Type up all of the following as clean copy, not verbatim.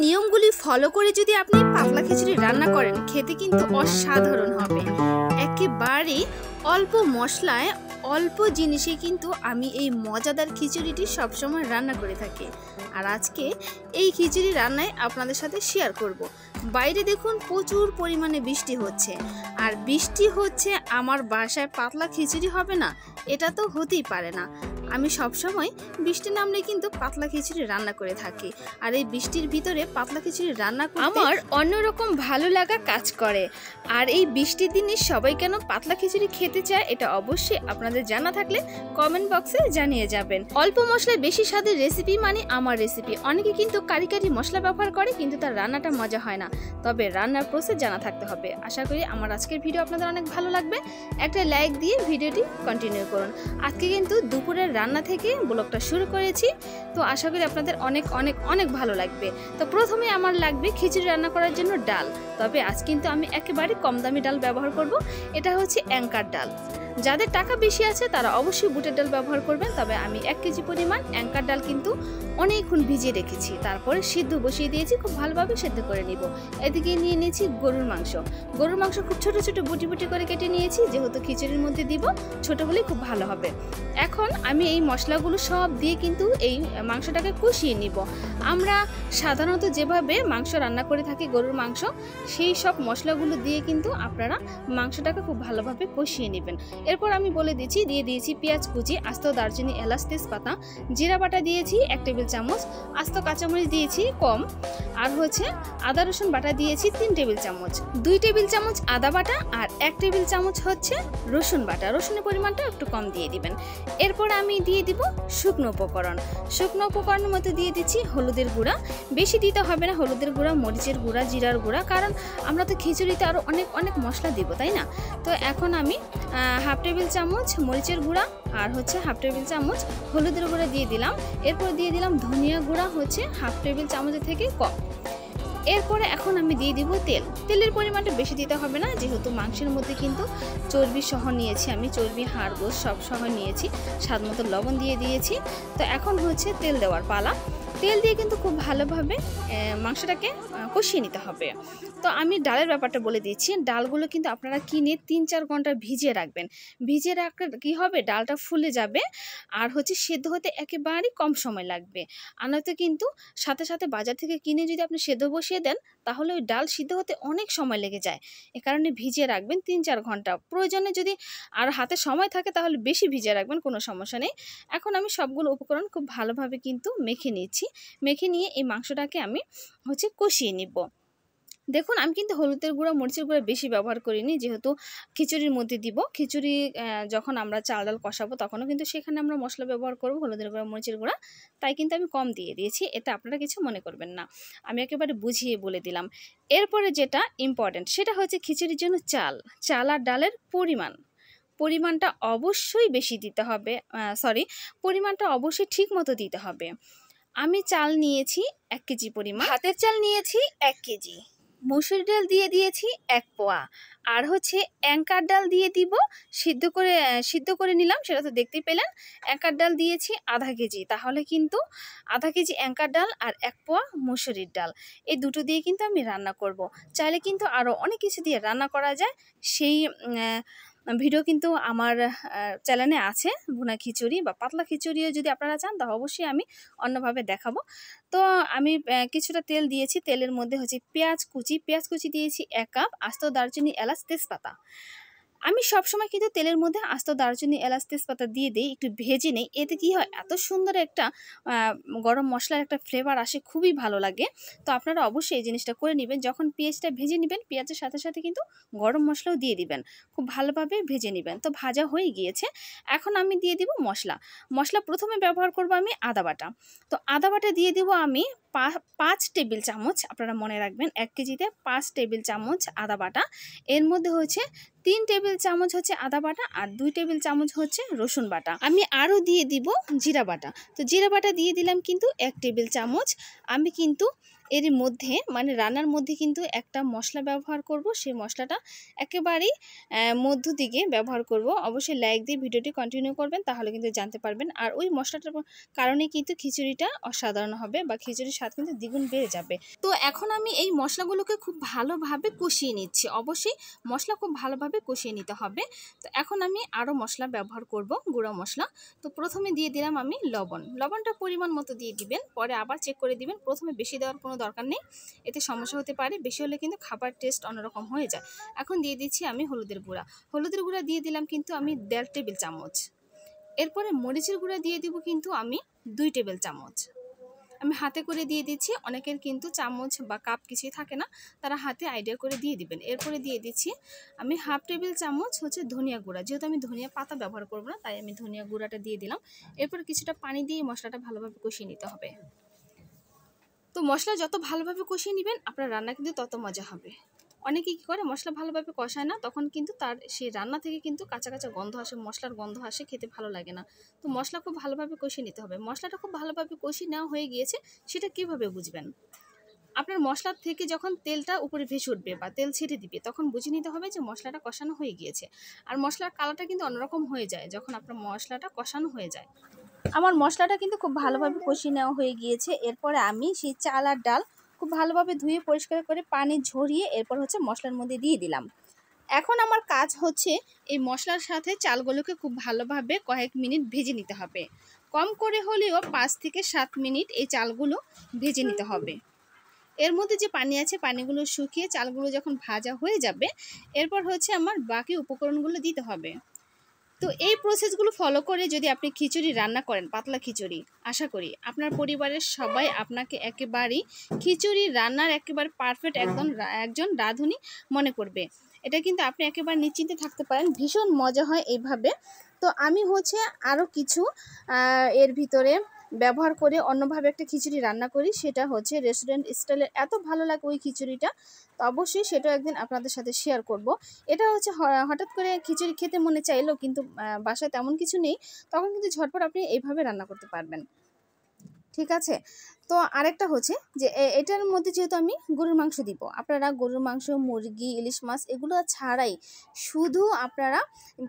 নিয়মগুলি ফলো করে যদি আপনি পাতলা খিচুড়ি রান্না করেন খেতে কিন্তু অসাধারণ হবে। একেবারে অল্প মশলায় অল্প জিনিসে কিন্তু আমি এই মজাদার খিচুড়িটি সবসময় রান্না করে থাকি। আর আজকে এই খিচুড়ি রান্নায় আপনাদের সাথে শেয়ার করব। বাইরে দেখুন প্রচুর পরিমাণে বৃষ্টি হচ্ছে, আর বৃষ্টি হচ্ছে আমার বাসায় পাতলা খিচুড়ি হবে না, এটা তো হতেই পারে না। আমি সবসময় বৃষ্টি নামলে কিন্তু পাতলা খিচুড়ি রান্না করে থাকি, আর এই বৃষ্টির ভিতরে পাতলা খিচুড়ি রান্না করতে আমার অন্যরকম ভালো লাগা কাজ করে। আর এই বৃষ্টির দিনে সবাই কেন পাতলা খিচুড়ি খেতে চায় এটা অবশ্যই আপনাদের জানা থাকলে কমেন্ট বক্সে জানিয়ে যাবেন। অল্প মশলায় বেশি স্বাদের রেসিপি মানে আমার রেসিপি। অনেকে কিন্তু কারি কারি মশলা ব্যবহার করে কিন্তু তার রান্নাটা মজা হয় না, তবে রান্নার প্রসেস জানা থাকতে হবে। আশা করি আমার আজকের ভিডিও আপনাদের অনেক ভালো লাগবে। একটা লাইক দিয়ে ভিডিওটি কন্টিনিউ করুন। আজকে কিন্তু দুপুরের রান্না থেকে ব্লগটা শুরু করেছি, তো আশা করি আপনাদের অনেক অনেক অনেক ভালো লাগবে। তো প্রথমে আমার লাগবে খিচুড়ি রান্না করার জন্য ডাল, তবে আজ কিন্তু আমি একেবারে কম দামি ডাল ব্যবহার করব। এটা হচ্ছে অ্যাঙ্কার ডাল। যাদের টাকা বেশি আছে তারা অবশ্যই বুটের ডাল ব্যবহার করবেন, তবে আমি 1 কেজি পরিমাণ অ্যাঙ্কার ডাল কিন্তু অনেকক্ষণ ভিজিয়ে রেখেছি, তারপরে সিদ্ধ বসিয়ে দিয়েছি, খুব ভালোভাবে সিদ্ধ করে নিব। এদিকে নিয়ে নিয়েছি গরুর মাংস। গরুর মাংস খুব ছোট ছোট বুটি বুটি করে কেটে নিয়েছি, যেহেতু খিচুড়ির মধ্যে দিব, ছোট হলেই খুব ভালো হবে। এখন আমি এই মশলাগুলো সব দিয়ে কিন্তু এই মাংসটাকে কষিয়ে নিব। আমরা সাধারণত যেভাবে মাংস রান্না করে থাকি গরুর মাংস, সেই সব মশলাগুলো দিয়ে কিন্তু আপনারা মাংসটাকে খুব ভালোভাবে কষিয়ে নেবেন। এরপর আমি বলে দিচ্ছি, দিয়ে দিয়েছি পেঁয়াজ কুচি, আস্ত দারচিনি, এলাচ, তেজপাতা, জিরা বাটা দিয়েছি 1 টেবিল চামচ, আস্ত কাঁচামরিচ দিয়েছি কম, আর হচ্ছে আদা রসুন বাটা দিয়েছি 3 টেবিল চামচ, 2 টেবিল চামচ আদা বাটা আর 1 টেবিল চামচ হচ্ছে রসুন বাটা। রসুনের পরিমাণটা একটু কম দিয়ে দিবেন। এরপর আমি দিয়ে দিব শুকনো উপকরণ। শুকনো উপকরণের মধ্যে দিয়ে দিচ্ছি হলুদের গুঁড়া, বেশি দিতে হবে না হলুদের গুঁড়া, মরিচের গুঁড়া, জিরার গুঁড়া, কারণ আমরা তো খিচুড়িতে আরও অনেক অনেক মশলা দিব, তাই না? তো এখন আমি 1/2 টেবিল চামচ মরিচের গুঁড়া আর হচ্ছে 1/2 টেবিল চামচ হলুদের গুঁড়া দিয়ে দিলাম। এরপর দিয়ে দিলাম ধনিয়া গুঁড়া হচ্ছে 1/2 টেবিল চামচের থেকে কম। এরপরে এখন আমি দিয়ে দিব তেল। তেলের পরিমাণটা বেশি দিতে হবে না, যেহেতু মাংসের মধ্যে কিন্তু চর্বি সহ নিয়েছি, আমি চর্বি, হাড়, গোশ সব সহ নিয়েছি। স্বাদ মতো লবণ দিয়ে দিয়েছি। তো এখন হচ্ছে তেল দেওয়ার পালা। তেল দিয়ে কিন্তু খুব ভালোভাবে মাংসটাকে কষিয়ে নিতে হবে। তো আমি ডালের ব্যাপারটা বলে দিচ্ছি। ডালগুলো কিন্তু আপনারা কিনে 3-4 ঘন্টা ভিজিয়ে রাখবেন। ভিজিয়ে রাখলে কী হবে, ডালটা ফুলে যাবে আর হচ্ছে সেদ্ধ হতে একেবারেই কম সময় লাগবে। আর নয়তো কিন্তু সাথে সাথে বাজার থেকে কিনে যদি আপনি সেদ্ধ বসিয়ে দেন, তাহলে ওই ডাল সিদ্ধ হতে অনেক সময় লেগে যায়। এ কারণে ভিজিয়ে রাখবেন 3-4 ঘন্টা। প্রয়োজনে যদি আর হাতে সময় থাকে তাহলে বেশি ভিজিয়ে রাখবেন, কোনো সমস্যা নেই। এখন আমি সবগুলো উপকরণ খুব ভালোভাবে কিন্তু মেখে নিচ্ছি। মেখে নিয়ে এই মাংসটাকে আমি হচ্ছে কষিয়ে নিব। দেখুন আমি কিন্তু হলুদের গুঁড়া, মরিচের গুঁড়া বেশি ব্যবহার করিনি, যেহেতু খিচুড়ির মধ্যে দিব। খিচুড়ি যখন আমরা চাল ডাল কষাবো তখনও কিন্তু সেখানে আমরা মশলা ব্যবহার করব, হলুদের গুঁড়া, মরিচের গুঁড়া, তাই কিন্তু আমি কম দিয়ে দিয়েছি। এটা আপনারা কিছু মনে করবেন না, আমি একেবারে বুঝিয়ে বলে দিলাম। এরপরে যেটা ইম্পর্টেন্ট সেটা হচ্ছে খিচুড়ির জন্য চাল আর ডালের পরিমাণটা অবশ্যই বেশি দিতে হবে, পরিমাণটা অবশ্যই ঠিক মতো দিতে হবে। আমি চাল নিয়েছি 1 কেজি পরিমাণ, ভাতের চাল নিয়েছি 1 কেজি, মসুর ডাল দিয়ে দিয়েছি 1 পোয়া, আর হচ্ছে অ্যাঙ্কার ডাল দিয়ে দিব। সিদ্ধ করে নিলাম, সেটা তো দেখতেই পেলেন। অ্যাঙ্কার ডাল দিয়েছি 1/2 কেজি, তাহলে কিন্তু 1/2 কেজি অ্যাঙ্কার ডাল আর 1 পোয়া মসুরির ডাল, এই দুটো দিয়ে কিন্তু আমি রান্না করব। চাইলে কিন্তু আরও অনেক কিছু দিয়ে রান্না করা যায়, সেই ভিডিও কিন্তু আমার চ্যানেলে আছে। ভুনা খিচুড়ি বা পাতলা খিচুড়িও যদি আপনারা চান তা অবশ্যই আমি অন্যভাবে দেখাবো। তো আমি কিছুটা তেল দিয়েছি, তেলের মধ্যে হচ্ছে পেঁয়াজ কুচি দিয়েছি 1 কাপ, আস্ত দারচিনি, এলাচ, তেজপাতা। আমি সবসময় কিন্তু তেলের মধ্যে আস্ত দারচিনি, এলাচ, তেজপাতা দিয়ে দিই, একটু ভেজে নেই। এতে কি হয়, এত সুন্দর একটা গরম মশলার একটা ফ্লেভার আসে, খুবই ভালো লাগে। তো আপনারা অবশ্যই এই জিনিসটা করে নেবেন। যখন পেঁয়াজটা ভেজে নেবেন, পেঁয়াজের সাথে সাথে কিন্তু গরম মশলাও দিয়ে দিবেন, খুব ভালোভাবে ভেজে নেবেন। তো ভাজা হয়ে গিয়েছে, এখন আমি দিয়ে দিব মশলা। প্রথমে ব্যবহার করব আমি আদা বাটা। তো আদা বাটা দিয়ে দিব আমি 5 টেবিল চামচ। আপনারা মনে রাখবেন 1 কেজিতে 5 টেবিল চামচ আদা বাটা। এর মধ্যে হচ্ছে 3 টেবিল চামচ হচ্ছে আদা বাটা আর 2 টেবিল চামচ হচ্ছে রসুন বাটা। আমি আরও দিয়ে দিব জিরা বাটা। তো জিরা বাটা দিয়ে দিলাম কিন্তু 1 টেবিল চামচ। আমি কিন্তু এর মধ্যে মানে রান্নার মধ্যে কিন্তু একটা মশলা ব্যবহার করব, সেই মশলাটা একেবারেই মধ্য দিকে ব্যবহার করব। অবশ্যই লাইক দিয়ে ভিডিওটি কন্টিনিউ করবেন, তাহলে কিন্তু জানতে পারবেন। আর ওই মশলাটার কারণে কিন্তু খিচুড়িটা অসাধারণ হবে বা খিচুড়ির স্বাদ কিন্তু দ্বিগুণ বেড়ে যাবে। তো এখন আমি এই মশলাগুলোকে খুব ভালোভাবে কষিয়ে নিচ্ছি। অবশ্যই মশলা খুব ভালোভাবে কষিয়ে নিতে হবে। তো এখন আমি আরও মশলা ব্যবহার করব, গুঁড়ো মশলা। তো প্রথমে দিয়ে দিলাম আমি লবণটা পরিমাণ মতো দিয়ে দিবেন, পরে আবার চেক করে দিবেন। প্রথমে বেশি দেওয়ার কোনো দরকার নেই, এতে সমস্যা হতে পারে। বেশি হলে কিন্তু খাবার টেস্ট অন্যরকম হয়ে যায়। এখন দিয়ে দিচ্ছি আমি হলুদের গুঁড়া দিয়ে দিলাম কিন্তু আমি 1.5 টেবিল চামচ। এরপরে মরিচের গুঁড়া দিয়ে দিব কিন্তু আমি 2 টেবিল চামচ। আমি হাতে করে দিয়ে দিচ্ছি, অনেকের কিন্তু চামচ বা কাপ কিছুই থাকে না, তারা হাতে আইডিয়া করে দিয়ে দিবেন। এরপরে দিয়ে দিচ্ছি আমি 1/2 টেবিল চামচ হচ্ছে ধনিয়া গুঁড়া। যেহেতু আমি ধনিয়া পাতা ব্যবহার করব না, তাই আমি ধনিয়া গুঁড়াটা দিয়ে দিলাম। এরপর কিছুটা পানি দিয়ে মশলাটা ভালোভাবে কষিয়ে নিতে হবে। তো মশলা যত ভালোভাবে কষিয়ে নেবেন আপনার রান্না কিন্তু তত মজা হবে। অনেকে কী করে মশলা ভালোভাবে কষায় না, তখন কিন্তু তার সেই রান্না থেকে কিন্তু কাঁচা কাঁচা গন্ধ আসে, মশলার গন্ধ আসে, খেতে ভালো লাগে না। তো মশলা খুব ভালোভাবে কষিয়ে নিতে হবে। মশলাটা খুব ভালোভাবে কষিয়ে নেওয়া হয়ে গিয়েছে, সেটা কীভাবে বুঝবেন? আপনার মশলার থেকে যখন তেলটা উপরে ভেসে উঠবে বা তেল ছেড়ে দিবে, তখন বুঝে নিতে হবে যে মশলাটা কষানো হয়ে গিয়েছে। আর মশলার কালারটা কিন্তু অন্যরকম হয়ে যায় যখন আপনার মশলাটা কষানো হয়ে যায়। আমার মশলাটা কিন্তু খুব ভালোভাবে কষিয়ে নেওয়া হয়ে গিয়েছে। এরপরে আমি সেই চাল আর ডাল খুব ভালোভাবে ধুয়ে পরিষ্কার করে পানি ঝরিয়ে এরপর হচ্ছে মশলার মধ্যে দিয়ে দিলাম। এখন আমার কাজ হচ্ছে এই মশলার সাথে চালগুলোকে খুব ভালোভাবে কয়েক মিনিট ভেজে নিতে হবে। কম করে হলেও 5 থেকে 7 মিনিট এই চালগুলো ভেজে নিতে হবে। এর মধ্যে যে পানি আছে, পানিগুলো শুকিয়ে চালগুলো যখন ভাজা হয়ে যাবে, এরপর হচ্ছে আমার বাকি উপকরণগুলো দিতে হবে। তো এই প্রসেসগুলো ফলো করে যদি আপনি খিচুড়ি রান্না করেন, পাতলা খিচুড়ি, আশা করি আপনার পরিবারের সবাই আপনাকে একেবারেই খিচুড়ি রান্নার একেবারে পারফেক্ট একজন রাঁধুনি মনে করবে। এটা কিন্তু আপনি একেবারে নিশ্চিন্তে থাকতে পারেন, ভীষণ মজা হয় এইভাবে। তো আমি হচ্ছে আরও কিছু এর ভিতরে ব্যবহার করে অন্যভাবে একটা খিচুড়ি রান্না করি, সেটা হচ্ছে রেস্টুরেন্ট স্টাইলের। এত ভালো লাগে ওই খিচুড়িটা, তো অবশ্যই সেটাও একদিন আপনাদের সাথে শেয়ার করব। এটা হচ্ছে হঠাৎ করে খিচুড়ি খেতে মনে চাইলেও কিন্তু বাসায় তেমন কিছু নেই, তখন কিন্তু ঝটপট আপনি এইভাবে রান্না করতে পারবেন। ঠিক আছে। তো আরেকটা হচ্ছে যে এটার মধ্যে যেহেতু আমি গরুর মাংস দিব, আপনারা গরুর মাংস, মুরগি, ইলিশ মাছ এগুলো ছাড়াই শুধু আপনারা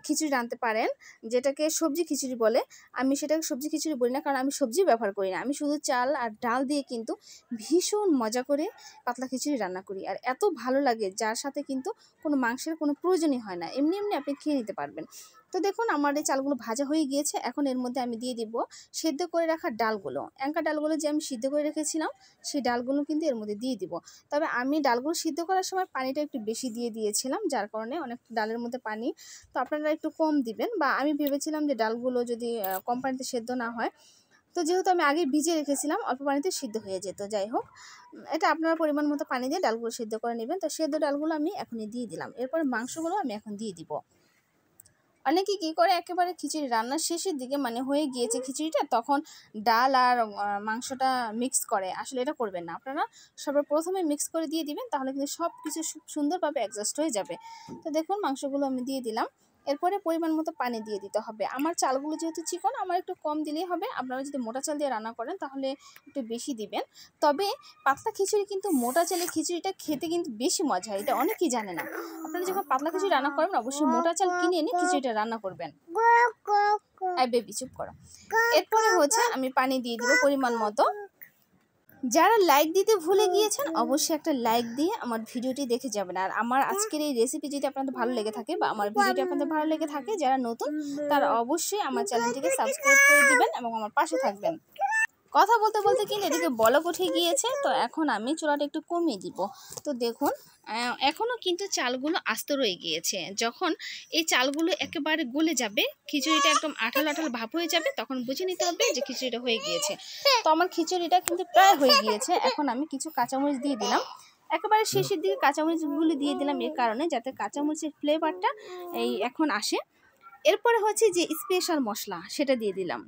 খিচুড়ি রাঁধতে পারেন, যেটাকে সবজি খিচুড়ি বলে। আমি সেটাকে সবজি খিচুড়ি বলি না, কারণ আমি সবজি ব্যবহার করি না। আমি শুধু চাল আর ডাল দিয়ে কিন্তু ভীষণ মজা করে পাতলা খিচুড়ি রান্না করি, আর এত ভালো লাগে যার সাথে কিন্তু কোনো মাংসের কোনো প্রয়োজনই হয় না, এমনি এমনি আপনি খেয়ে নিতে পারবেন। তো দেখুন আমার এই চালগুলো ভাজা হয়ে গিয়েছে। এখন এর মধ্যে আমি দিয়ে দিব সেদ্ধ করে রাখা ডালগুলো, ডালগুলো যে আমি সিদ্ধ করে রেখেছিলাম, সেই ডালগুলো কিন্তু এর মধ্যে দিয়ে দিব। তবে আমি ডালগুলো সিদ্ধ করার সময় পানিটা একটু বেশি দিয়ে দিয়েছিলাম, যার কারণে অনেক ডালের মধ্যে পানি, তো আপনারা একটু কম দিবেন। বা আমি ভেবেছিলাম যে ডালগুলো যদি কম পানিতে সেদ্ধ না হয়, তো যেহেতু আমি আগে ভিজিয়ে রেখেছিলাম, অল্প পানিতে সিদ্ধ হয়ে যেত। যাই হোক, এটা আপনারা পরিমাণ মতো পানি দিয়ে ডালগুলো সিদ্ধ করে নেবেন। তো সেদ্ধ ডালগুলো আমি এখনই দিয়ে দিলাম। এরপর মাংসগুলো আমি এখন দিয়ে দিব। অনেকে কী করে একেবারে খিচুড়ি রান্নার শেষের দিকে মানে হয়ে গিয়েছে খিচুড়িটা, তখন ডাল আর মাংসটা মিক্স করে। আসলে এটা করবেন না, আপনারা সবার প্রথমে মিক্স করে দিয়ে দিবেন, তাহলে কিন্তু সব কিছু সুন্দরভাবে অ্যাডজাস্ট হয়ে যাবে। তো দেখুন মাংসগুলো আমি দিয়ে দিলাম। এরপরে পরিমাণ মতো পানি দিয়ে দিতে হবে। আমার চালগুলো যেহেতু চিকন, আমার একটু কম দিলেই হবে। আপনারা যদি মোটা চাল দিয়ে রান্না করেন তাহলে একটু বেশি দিবেন। তবে পাতলা খিচুড়ি কিন্তু মোটা চালের খিচুড়িটা খেতে কিন্তু বেশি মজা হয়, এটা অনেকেই জানে না। আপনারা যখন পাতলা খিচুড়ি রান্না করবেন অবশ্যই মোটা চাল কিনে এনে খিচুড়িটা রান্না করবেন। বেবি চুপ করো। এরপরে হচ্ছে আমি পানি দিয়ে দিব পরিমাণ মতো। যারা লাইক দিতে ভুলে গিয়েছেন অবশ্যই একটা লাইক দিয়ে আমার ভিডিওটি দেখে যাবেন। আর আমার আজকের এই রেসিপি যদি আপনাদের ভালো লেগে থাকে বা আমার ভিডিওটি আপনাদের ভালো লেগে থাকে, যারা নতুন তারা অবশ্যই আমার চ্যানেলটিকে সাবস্ক্রাইব করে দিবেন এবং আমার পাশে থাকবেন। কথা বলতে বলতে কিন্তু এদিকে বলক উঠে গিয়েছে, তো এখন আমি চুলাটা একটু কমিয়ে দিব। তো দেখুন এখনও কিন্তু চালগুলো আস্ত রয়ে গিয়েছে। যখন এই চালগুলো একেবারে গলে যাবে, খিচুড়িটা একদম আঠালো আঠালো ভাব হয়ে যাবে, তখন বুঝে নিতে হবে যে খিচুড়িটা হয়ে গিয়েছে। তো আমার খিচুড়িটা কিন্তু প্রায় হয়ে গিয়েছে। এখন আমি কিছু কাঁচামরিচ দিয়ে দিলাম, একেবারে শেষের দিকে কাঁচামরিচগুলি দিয়ে দিলাম এই কারণে যাতে কাঁচামরিচের ফ্লেভারটা এখন আসে। এরপরে হচ্ছে যে স্পেশাল মশলা সেটা দিয়ে দিলাম,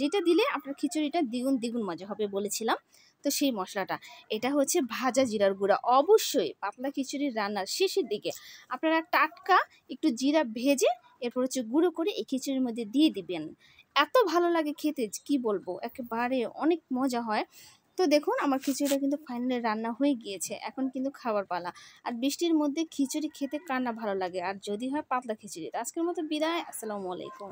যেটা দিলে আপনার খিচুড়িটা দ্বিগুণ মজা হবে বলেছিলাম। তো সেই মশলাটা এটা হচ্ছে ভাজা জিরার গুঁড়া। অবশ্যই পাতলা খিচুড়ির রান্নার শেষের দিকে আপনারা টাটকা একটু জিরা ভেজে এরপর হচ্ছে গুঁড়ো করে এই খিচুড়ির মধ্যে দিয়ে দিবেন। এত ভালো লাগে খেতে কি বলবো, একেবারে অনেক মজা হয়। তো দেখুন আমার খিচুড়িটা কিন্তু ফাইনালি রান্না হয়ে গিয়েছে। এখন কিন্তু খাবার পালা। আর বৃষ্টির মধ্যে খিচুড়ি খেতে কার না ভালো লাগে, আর যদি হয় পাতলা খিচুড়ি। তো আজকের মতো বিদায়। আসসালামু আলাইকুম।